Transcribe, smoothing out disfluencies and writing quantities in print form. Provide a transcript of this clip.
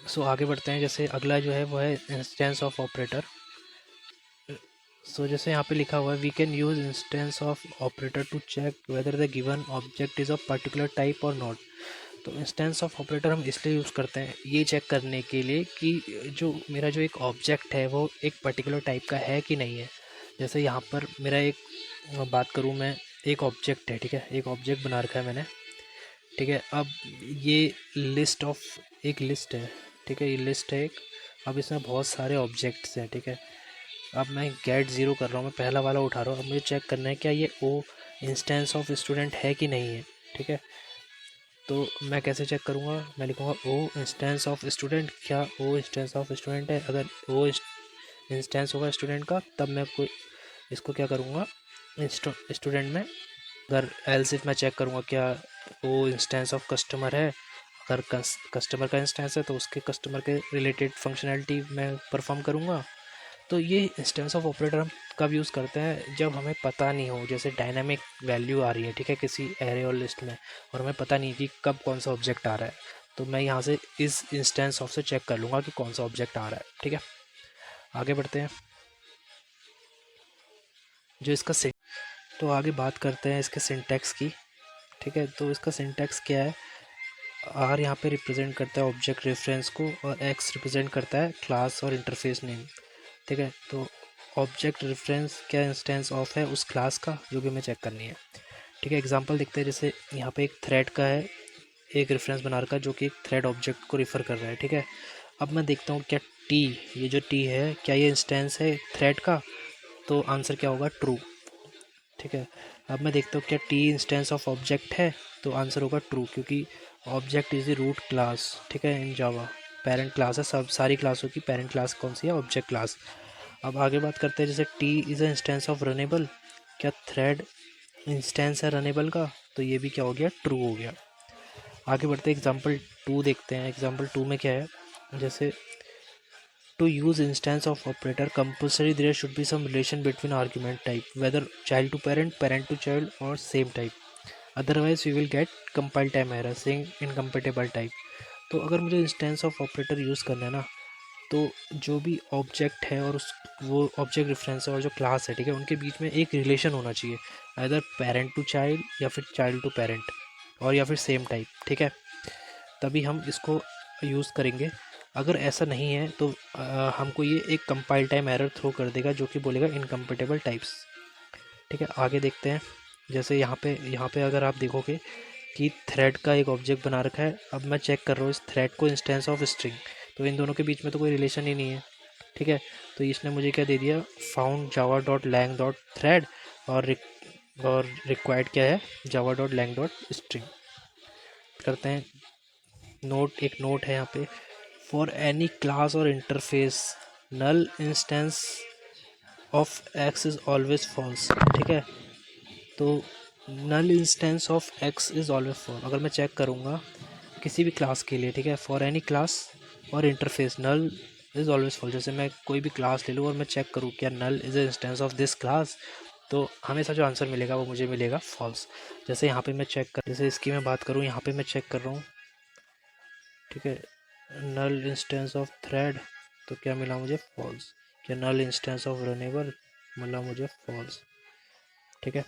सो आगे बढ़ते हैं। जैसे अगला जो है वो है इंस्टेंस ऑफ ऑपरेटर। सो जैसे यहाँ पे लिखा हुआ है we can use instance of operator to check whether the given object is of particular type और नॉट। तो इंस्टेंस ऑफ ऑपरेटर हम इसलिए यूज़ करते हैं ये चेक करने के लिए कि जो मेरा जो एक ऑब्जेक्ट है वो एक पर्टिकुलर टाइप का है कि नहीं है। जैसे यहाँ पर मेरा एक बात करूँ मैं, एक ऑब्जेक्ट है, ठीक है, एक ऑब्जेक्ट बना रखा है मैंने, ठीक है। अब ये लिस्ट ऑफ एक लिस्ट है, ठीक है, ये लिस्ट है एक। अब इसमें बहुत सारे ऑब्जेक्ट्स हैं, ठीक है। अब मैं गेट ज़ीरो कर रहा हूँ, मैं पहला वाला उठा रहा हूँ। अब मुझे चेक करना है क्या ये ओ इंस्टेंस ऑफ स्टूडेंट है कि नहीं है, ठीक है। तो मैं कैसे चेक करूँगा, मैं लिखूँगा ओ इंस्टेंस ऑफ स्टूडेंट, क्या ओ इंस्टेंस ऑफ स्टूडेंट है। अगर ओ इंस्टेंस होगा स्टूडेंट का तब मैं कोई इसको क्या करूँगा स्टूडेंट में। अगर एल्स इफ मैं चेक करूँगा क्या वो इंस्टेंस ऑफ कस्टमर है। अगर कस्टमर का इंस्टेंस है तो उसके कस्टमर के रिलेटेड फंक्शनैलिटी मैं परफॉर्म करूँगा। तो ये इंस्टेंस ऑफ ऑपरेटर हम कब यूज़ करते हैं, जब हमें पता नहीं हो, जैसे डायनामिक वैल्यू आ रही है, ठीक है, किसी एरे और लिस्ट में, और हमें पता नहीं कि कब कौन सा ऑब्जेक्ट आ रहा है। तो मैं यहाँ से इस इंस्टेंस ऑफ से चेक कर लूँगा कि कौन सा ऑब्जेक्ट आ रहा है, ठीक है। आगे बढ़ते हैं। जो इसका तो आगे बात करते हैं इसके सिंटैक्स की, ठीक है। तो इसका सिंटैक्स क्या है, आर यहाँ पे रिप्रेजेंट करता है ऑब्जेक्ट रेफरेंस को और एक्स रिप्रेजेंट करता है क्लास और इंटरफेस नेम, ठीक है। तो ऑब्जेक्ट रेफरेंस क्या इंस्टेंस ऑफ है उस क्लास का जो कि हमें चेक करनी है, ठीक है। एग्जांपल देखते हैं। जैसे यहाँ पे एक थ्रेड का है, एक रेफरेंस बना रखा जो कि एक थ्रेड ऑब्जेक्ट को रिफ़र कर रहा है, ठीक है। अब मैं देखता हूँ क्या टी, ये जो टी है क्या ये इंस्टेंस है थ्रेड का, तो आंसर क्या होगा, ट्रू, ठीक है। अब मैं देखता हूँ क्या टी इंस्टेंस ऑफ ऑब्जेक्ट है, तो आंसर होगा ट्रू, क्योंकि object is the root class, ठीक है, इन जावा। पेरेंट क्लास है, सब सारी क्लासों की पेरेंट क्लास कौन सी है, ऑब्जेक्ट क्लास। अब आगे बात करते हैं। जैसे T is a instance of runnable, क्या थ्रेड इंस्टेंस है रनेबल का, तो ये भी क्या हो गया, ट्रू हो गया। आगे बढ़ते हैं, एग्जाम्पल टू देखते हैं। एग्जाम्पल टू में क्या है, जैसे to use instance of operator compulsory there should be some relation between argument type, whether child to parent, parent to child or same type, otherwise we will get compile time error saying incompatible type। तो अगर मुझे instance of operator use करना है ना, तो जो भी object है और उस वो ऑब्जेक्ट रेफरेंस है और जो क्लास है, ठीक है, उनके बीच में एक रिलेशन होना चाहिए, अदर पेरेंट टू चाइल्ड या फिर चाइल्ड टू पेरेंट और या फिर सेम टाइप, ठीक है, तभी हम इसको यूज़ करेंगे। अगर ऐसा नहीं है तो हमको ये एक कंपाइल टाइम एरर थ्रो कर देगा जो कि बोलेगा इनकम्पेटेबल टाइप्स, ठीक है। आगे देखते हैं। जैसे यहाँ पे अगर आप देखोगे कि थ्रेड का एक ऑब्जेक्ट बना रखा है। अब मैं चेक कर रहा हूँ इस थ्रेड को इंस्टेंस ऑफ स्ट्रिंग, तो इन दोनों के बीच में तो कोई रिलेशन ही नहीं है, ठीक है। तो इसने मुझे क्या दे दिया, found Java dot lang dot thread और रिक्वायर्ड क्या है, Java dot lang dot string. करते हैं नोट, एक नोट है यहाँ पे, फॉर एनी क्लास और interface null instance of X is always false, ठीक है। तो null instance of X is always false अगर मैं चेक करूँगा किसी भी क्लास के लिए, ठीक है, फॉर एनी क्लास और interface null is always false. जैसे मैं कोई भी क्लास ले लूँ और मैं चेक करूँ क्या null is instance of this class, तो हमेशा जो आंसर मिलेगा वो मुझे मिलेगा फॉल्स। जैसे यहाँ पे मैं चेक कर, जैसे इसकी मैं बात करूँ, यहाँ पे मैं चेक कर रहा हूँ, ठीक है, नल इंस्टेंस ऑफ थ्रेड, तो क्या मिला मुझे, फॉल्स। क्या नल इंस्टेंस ऑफ रनेबल, मिला मुझे फॉल्स, ठीक है।